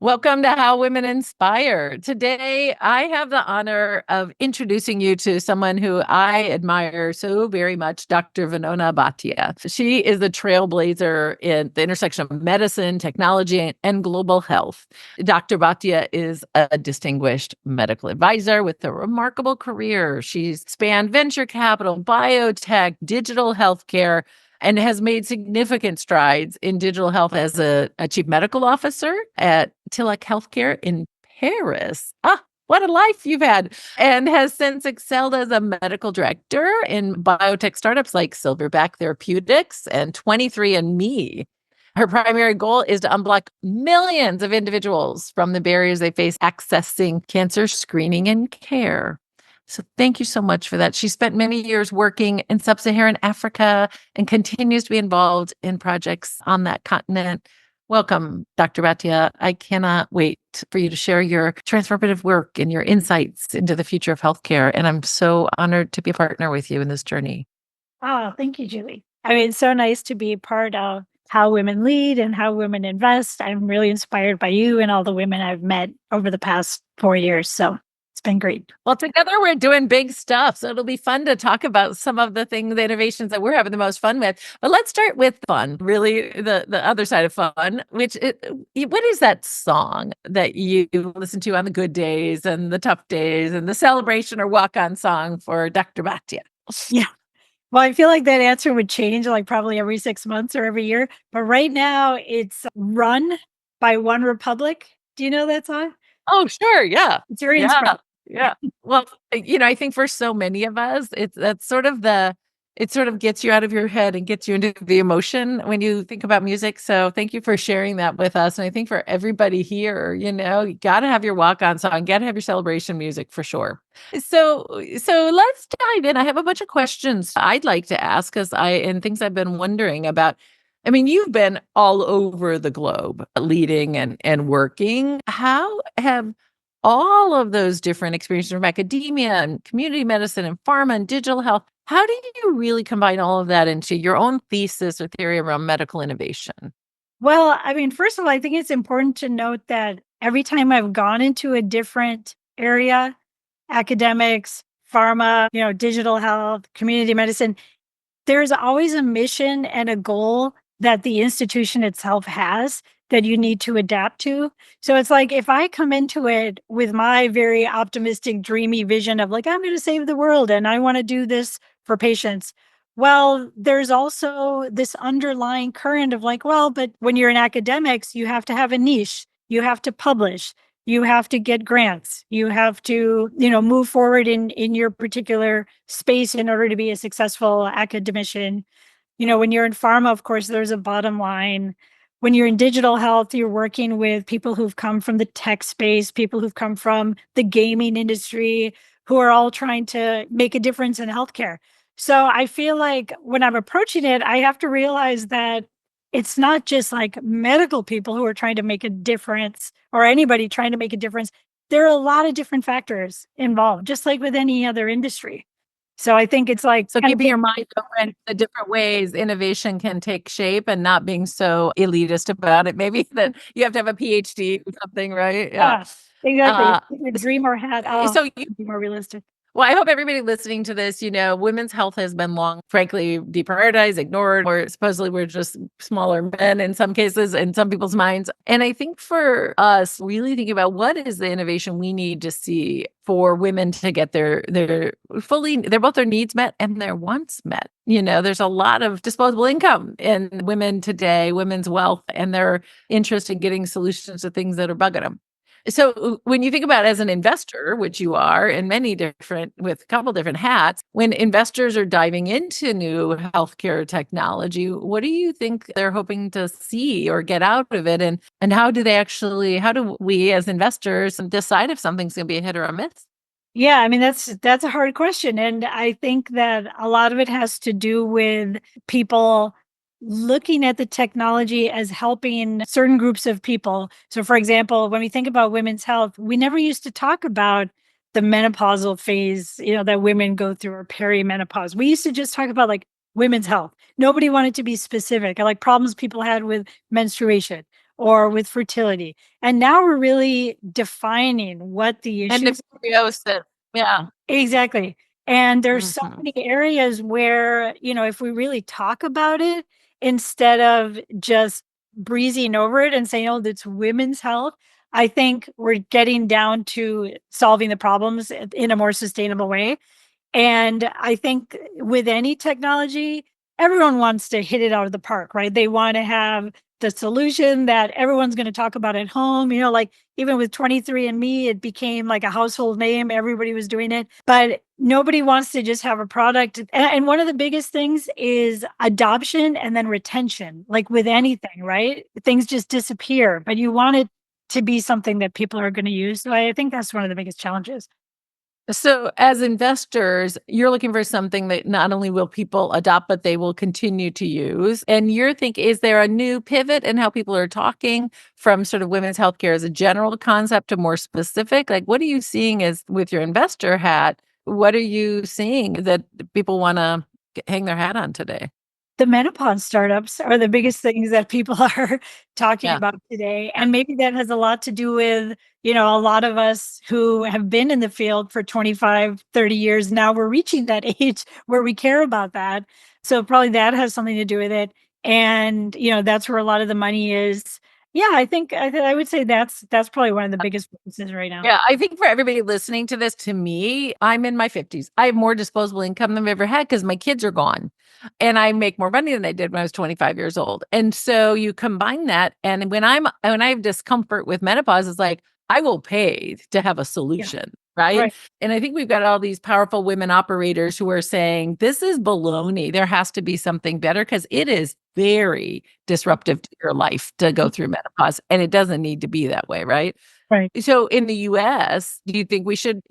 Welcome to How Women Inspire. Today, I have the honor of introducing you to someone who I admire so very much, Dr. Vinona Bhatia. She is a trailblazer in the intersection of medicine, technology, and global health. Dr. Bhatia is a distinguished medical advisor with a remarkable career. She's spanned venture capital, biotech, digital healthcare, and has made significant strides in digital health as a chief medical officer at Tillac Healthcare in Paris. What a life you've had. And has since excelled as a medical director in biotech startups like Silverback Therapeutics and 23andMe. Her primary goal is to unblock millions of individuals from the barriers they face accessing cancer screening and care. So thank you so much for that. She spent many years working in sub-Saharan Africa and continues to be involved in projects on that continent. Welcome, Dr. Bhatia. I cannot wait for you to share your transformative work and your insights into the future of healthcare. And I'm so honored to be a partner with you in this journey. Oh, thank you, Julie. I mean, it's so nice to be part of How Women Lead and How Women Invest. I'm really inspired by you and all the women I've met over the past 4 years. So it's been great. Well, together we're doing big stuff. So it'll be fun to talk about some of the things, the innovations that we're having the most fun with. But let's start with fun, really the other side of fun, what is that song that you listen to on the good days and the tough days and the celebration or walk-on song for Dr. Bhatia? Yeah. Well, I feel like that answer would change like probably every 6 months or every year. But right now it's Run by One Republic. Do you know that song? Oh, sure. Yeah. It's very Yeah. inspiring. Yeah. Well, I think for so many of us, it sort of gets you out of your head and gets you into the emotion when you think about music. So thank you for sharing that with us. And I think for everybody here, you got to have your walk-on song, got to have your celebration music for sure. So let's dive in. I have a bunch of questions I'd like to ask and things I've been wondering about. I mean, you've been all over the globe leading and working. How have all of those different experiences from academia and community medicine and pharma and digital health, how did you really combine all of that into your own thesis or theory around medical innovation? Well, I mean, first of all, I think it's important to note that every time I've gone into a different area, academics, pharma, digital health, community medicine, there's always a mission and a goal that the institution itself has that you need to adapt to. So it's like if I come into it with my very optimistic, dreamy vision of like, I'm going to save the world and I want to do this for patients. Well, there's also this underlying current of like, well, but when you're in academics, you have to have a niche, you have to publish, you have to get grants, you have to, move forward in your particular space in order to be a successful academician. When you're in pharma, of course, there's a bottom line. When you're in digital health, you're working with people who've come from the tech space, people who've come from the gaming industry, who are all trying to make a difference in healthcare. So I feel like when I'm approaching it, I have to realize that it's not just like medical people who are trying to make a difference or anybody trying to make a difference. There are a lot of different factors involved, just like with any other industry. So I think it's like keeping your mind open to different ways innovation can take shape and not being so elitist about it. Maybe that you have to have a PhD or something, right? Yeah, exactly. Dream or hat. So be more realistic. Well, I hope everybody listening to this, women's health has been long, frankly, deprioritized, ignored, or supposedly we're just smaller men in some cases, in some people's minds. And I think for us, really thinking about what is the innovation we need to see for women to get their both their needs met and their wants met. There's a lot of disposable income in women today, women's wealth, and their interest in getting solutions to things that are bugging them. So when you think about as an investor, which you are in with a couple different hats, when investors are diving into new healthcare technology, what do you think they're hoping to see or get out of it? And how do we as investors decide if something's going to be a hit or a miss? Yeah, I mean, that's a hard question. And I think that a lot of it has to do with people looking at the technology as helping certain groups of people. So, for example, when we think about women's health, we never used to talk about the menopausal phase, that women go through or perimenopause. We used to just talk about like women's health. Nobody wanted to be specific, or like problems people had with menstruation or with fertility. And now we're really defining what the issues. Endometriosis. Yeah. Exactly. And there's so Mhm. many areas where, if we really talk about it instead of just breezing over it and saying, oh, that's women's health, I think we're getting down to solving the problems in a more sustainable way. And I think with any technology, everyone wants to hit it out of the park, right? They want to have the solution that everyone's going to talk about at home. Like even with 23andMe, it became like a household name. Everybody was doing it, but nobody wants to just have a product. And one of the biggest things is adoption and then retention, like with anything, right? Things just disappear, but you want it to be something that people are going to use. So I think that's one of the biggest challenges. So, as investors, you're looking for something that not only will people adopt, but they will continue to use. And you're thinking, is there a new pivot in how people are talking from sort of women's healthcare as a general concept to more specific? Like, what are you seeing as with your investor hat? What are you seeing that people want to hang their hat on today? The menopause startups are the biggest things that people are talking Yeah. about today. And maybe that has a lot to do with, a lot of us who have been in the field for 25, 30 years now, we're reaching that age where we care about that. So probably that has something to do with it. And, that's where a lot of the money is. Yeah, I would say that's probably one of the biggest focuses right now. Yeah, I think for everybody listening to this, to me, I'm in my 50s. I have more disposable income than I've ever had because my kids are gone. And I make more money than I did when I was 25 years old. And so you combine that. And when I have discomfort with menopause, it's like, I will pay to have a Yeah, solution. Right. right. And I think we've got all these powerful women operators who are saying this is baloney. There has to be something better because it is very disruptive to your life to go through menopause. And it doesn't need to be that way. Right. Right. So in the US, do you think we should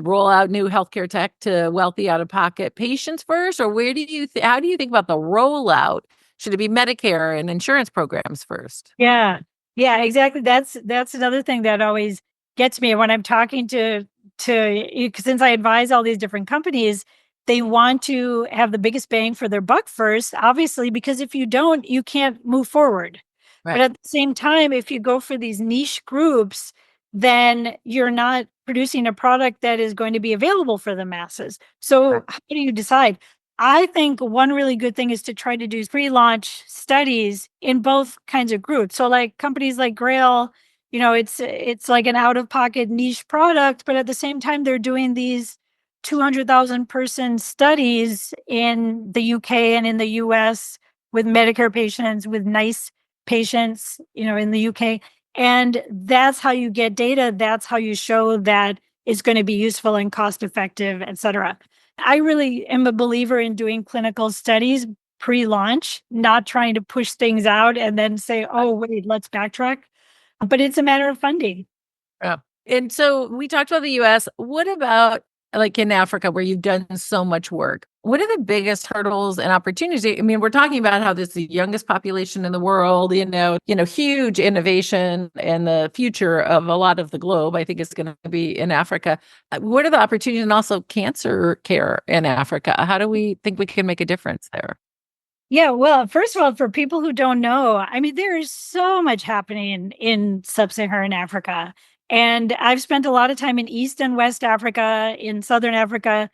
roll out new healthcare tech to wealthy out-of-pocket patients first? Or where do you how do you think about the rollout? Should it be Medicare and insurance programs first? Yeah. Yeah, exactly. That's another thing that always gets me when I'm talking to since I advise all these different companies, they want to have the biggest bang for their buck first, obviously, because if you don't, you can't move forward. But Right. at the same time, if you go for these niche groups, then you're not producing a product that is going to be available for the masses. Right. So how do you decide? I think one really good thing is to try to do pre-launch studies in both kinds of groups. So like companies like Grail, it's like an out-of-pocket niche product, but at the same time they're doing these 200,000 person studies in the UK and in the US with Medicare patients, with NICE patients, in the UK. And that's how you get data. That's how you show that it's going to be useful and cost effective, et cetera. I really am a believer in doing clinical studies pre-launch, not trying to push things out and then say, oh, wait, let's backtrack. But it's a matter of funding. Yeah. And so we talked about the US. What about like in Africa where you've done so much work? What are the biggest hurdles and opportunities? I mean, we're talking about how this is the youngest population in the world, huge innovation and the future of a lot of the globe, I think is going to be in Africa. What are the opportunities and also cancer care in Africa? How do we think we can make a difference there? Yeah, well, first of all, for people who don't know, I mean, there is so much happening in sub-Saharan Africa. And I've spent a lot of time in East and West Africa, in Southern Africa,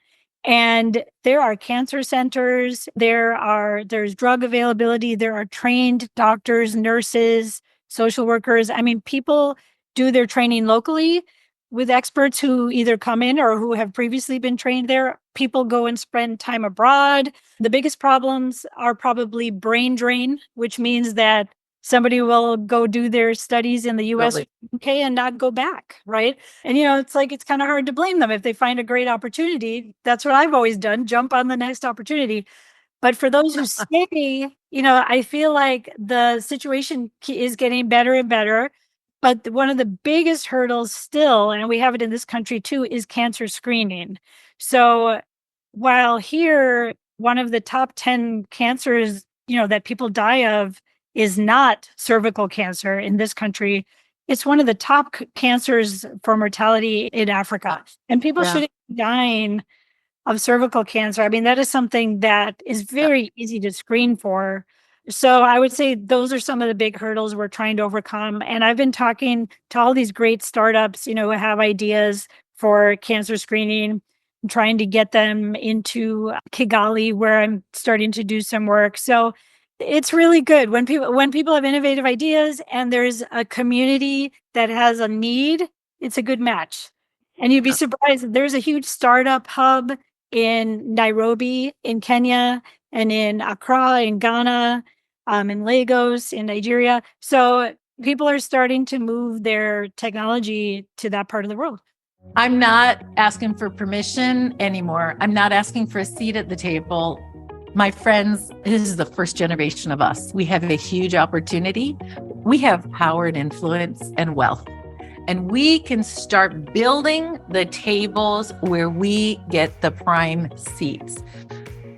and there are cancer centers, there's drug availability, there are trained doctors, nurses, social workers. I mean, people do their training locally with experts who either come in or who have previously been trained there. People go and spend time abroad. The biggest problems are probably brain drain, which means that somebody will go do their studies in the US, Really? UK, and not go back, right? And it's kind of hard to blame them if they find a great opportunity. That's what I've always done, jump on the next opportunity. But for those who stay, I feel like the situation is getting better and better. But one of the biggest hurdles still, and we have it in this country too, is cancer screening. So while here, one of the top 10 cancers, that people die of is not cervical cancer in this country. It's one of the top cancers for mortality in Africa. And people Yeah. shouldn't be dying of cervical cancer. I mean, that is something that is Yeah. very easy to screen for. So I would say those are some of the big hurdles we're trying to overcome. And I've been talking to all these great startups, who have ideas for cancer screening, trying to get them into Kigali, where I'm starting to do some work. So it's really good when people have innovative ideas and there's a community that has a need, it's a good match. And you'd be surprised, there's a huge startup hub in Nairobi, in Kenya, and in Accra, in Ghana, in Lagos, in Nigeria. So people are starting to move their technology to that part of the world. I'm not asking for permission anymore. I'm not asking for a seat at the table. My friends, this is the first generation of us. We have a huge opportunity. We have power and influence and wealth. And we can start building the tables where we get the prime seats.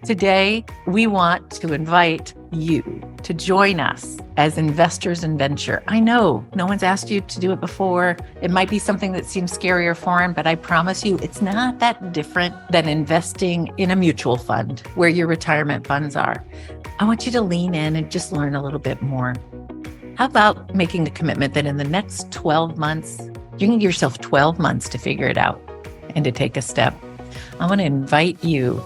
Today, we want to invite you to join us as investors in venture. I know no one's asked you to do it before. It might be something that seems scary or foreign, but I promise you it's not that different than investing in a mutual fund where your retirement funds are. I want you to lean in and just learn a little bit more. How about making a commitment that in the next 12 months, you can give yourself 12 months to figure it out and to take a step. I want to invite you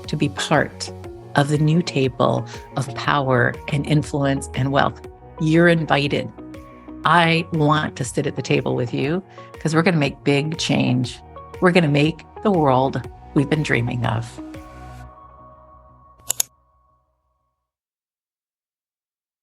to be part of the new table of power and influence and wealth. You're invited. I want to sit at the table with you because we're going to make big change. We're going to make the world we've been dreaming of.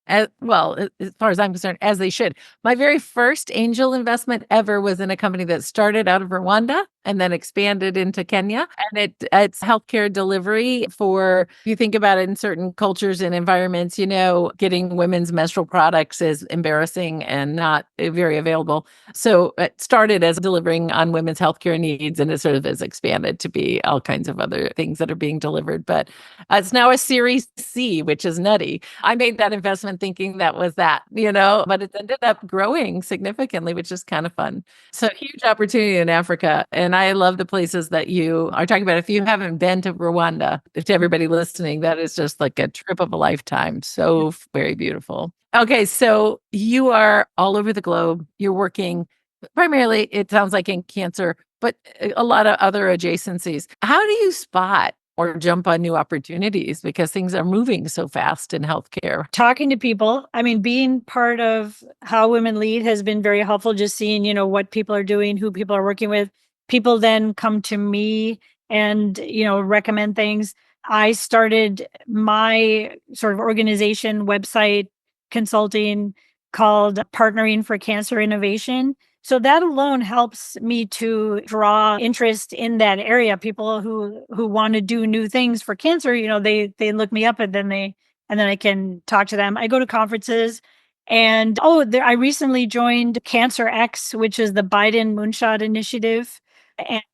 As far as I'm concerned, as they should. My very first angel investment ever was in a company that started out of Rwanda and then expanded into Kenya. And it's healthcare delivery for, if you think about it in certain cultures and environments, getting women's menstrual products is embarrassing and not very available. So it started as delivering on women's healthcare needs, and it sort of has expanded to be all kinds of other things that are being delivered. But it's now a Series C, which is nutty. I made that investment thinking that was that, but it ended up growing significantly, which is kind of fun. So huge opportunity in Africa. And I love the places that you are talking about. If you haven't been to Rwanda, to everybody listening, that is just like a trip of a lifetime. So very beautiful. Okay. So you are all over the globe. You're working primarily, it sounds like, in cancer, but a lot of other adjacencies. How do you spot or jump on new opportunities because things are moving so fast in healthcare? Talking to people. I mean, being part of How Women Lead has been very helpful, just seeing, what people are doing, who people are working with. People then come to me and, recommend things. I started my sort of organization website consulting called Partnering for Cancer Innovation. So that alone helps me to draw interest in that area. People who want to do new things for cancer, they look me up and then I can talk to them. I go to conferences and I recently joined Cancer X, which is the Biden Moonshot Initiative.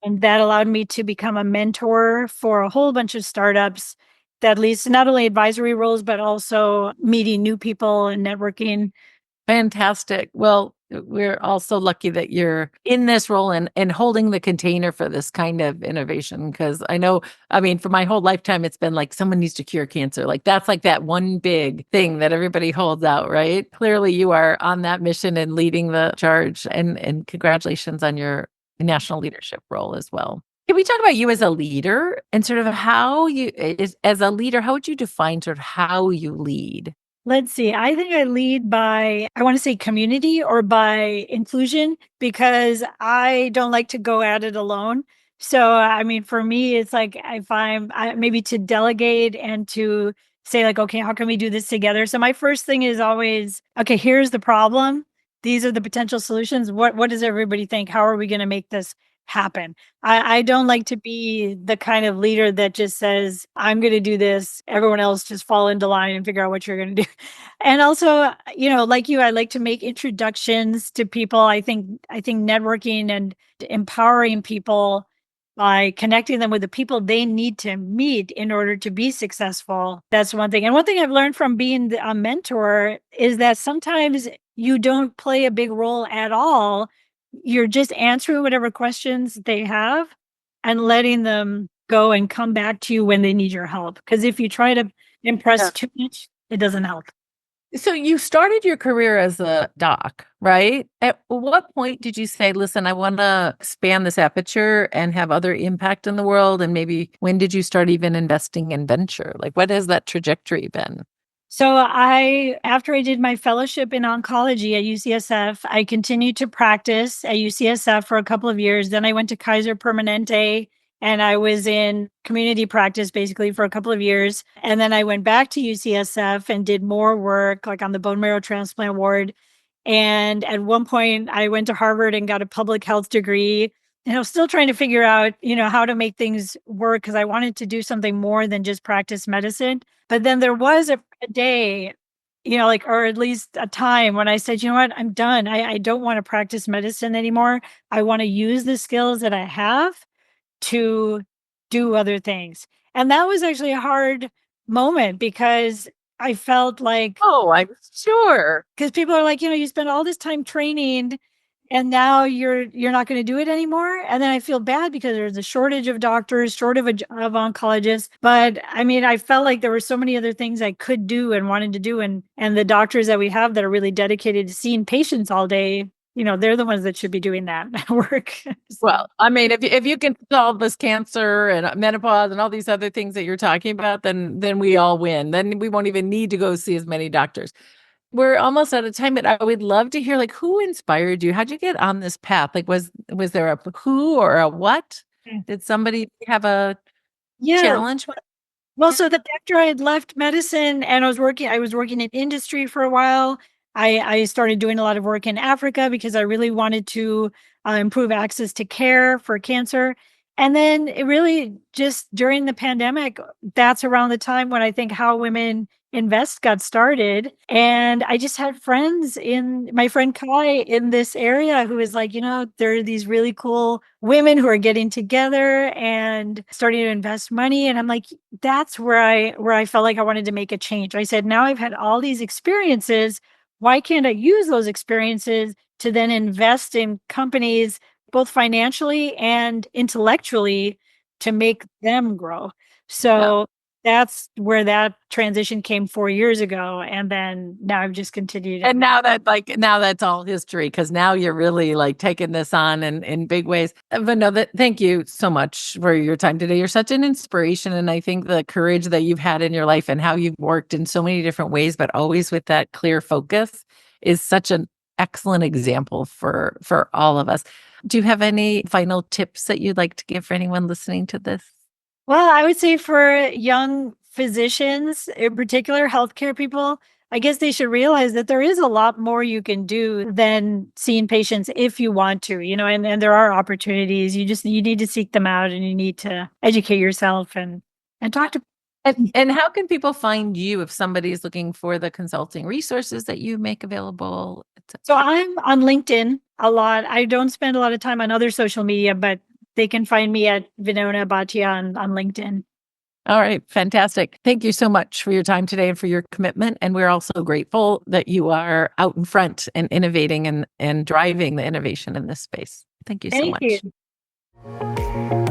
And that allowed me to become a mentor for a whole bunch of startups that leads to not only advisory roles, but also meeting new people and networking. Fantastic. Well, we're also lucky that you're in this role and holding the container for this kind of innovation. Because for my whole lifetime, it's been like someone needs to cure cancer. Like that's like that one big thing that everybody holds out, right? Clearly, you are on that mission and leading the charge. And congratulations on your national leadership role as well. Can we talk about you as a leader and sort of how as a leader, how would you define sort of how you lead? Let's see. I think I lead by, I want to say community or by inclusion, because I don't like to go at it alone. So, for me, it's like if maybe to delegate and to say like, okay, how can we do this together? So my first thing is always, okay, here's the problem. These are the potential solutions. What does everybody think? How are we going to make this happen? I don't like to be the kind of leader that just says, I'm going to do this. Everyone else just fall into line and figure out what you're going to do. And also, like you, I like to make introductions to people. I think networking and empowering people by connecting them with the people they need to meet in order to be successful. That's one thing. And one thing I've learned from being a mentor is that sometimes you don't play a big role at all. You're just answering whatever questions they have and letting them go and come back to you when they need your help. Because if you try to impress too much, it doesn't help. So you started your career as a doc, right? At what point did you say, listen, I want to expand this aperture and have other impact in the world? And maybe when did you start even investing in venture? Like, what has that trajectory been? So after I did my fellowship in oncology at UCSF, I continued to practice at UCSF for a couple of years. Then I went to Kaiser Permanente and I was in community practice basically for a couple of years. And then I went back to UCSF and did more work like on the bone marrow transplant ward. And at one point I went to Harvard and got a public health degree. And I was still trying to figure out, how to make things work because I wanted to do something more than just practice medicine. But then there was a day, or at least a time when I said, you know what, I'm done. I don't want to practice medicine anymore. I want to use the skills that I have to do other things. And that was actually a hard moment because I felt like, Oh, I'm sure. because people are like, you spend all this time training and now you're not going to do it anymore. And then I feel bad because there's a shortage of doctors, of oncologists. But I mean, I felt like there were so many other things I could do and wanted to do. And the doctors that we have that are really dedicated to seeing patients all day, they're the ones that should be doing that work. Well, I mean, if you can solve this cancer and menopause and all these other things that you're talking about, then we all win. Then we won't even need to go see as many doctors. We're almost out of time, but I would love to hear like who inspired you? How'd you get on this path? Like was there a who or a what? Did somebody have a Yeah. challenge? Well, so the after I had left medicine and I was working in industry for a while. I started doing a lot of work in Africa because I really wanted to improve access to care for cancer. And then it really just during the pandemic, that's around the time when I think How Women Invest got started. And I just had my friend Kai in this area who was like, there are these really cool women who are getting together and starting to invest money. And I'm like, that's where I felt like I wanted to make a change. I said, now I've had all these experiences. Why can't I use those experiences to then invest in companies, both financially and intellectually, to make them grow? Yeah. So that's where that transition came 4 years ago. And then now I've just continued. And now that's all history because now you're really like taking this on in big ways. But no, thank you so much for your time today. You're such an inspiration. And I think the courage that you've had in your life and how you've worked in so many different ways, but always with that clear focus is such an excellent example for all of us. Do you have any final tips that you'd like to give for anyone listening to this? Well, I would say for young physicians, in particular healthcare people, I guess they should realize that there is a lot more you can do than seeing patients if you want to, and there are opportunities. You need to seek them out and you need to educate yourself and talk to. And how can people find you if somebody is looking for the consulting resources that you make available? So I'm on LinkedIn a lot. I don't spend a lot of time on other social media, but they can find me at Vinona Bhatia on LinkedIn. All right, fantastic. Thank you so much for your time today and for your commitment. And we're also grateful that you are out in front and innovating and driving the innovation in this space. Thank you so Thank much. you.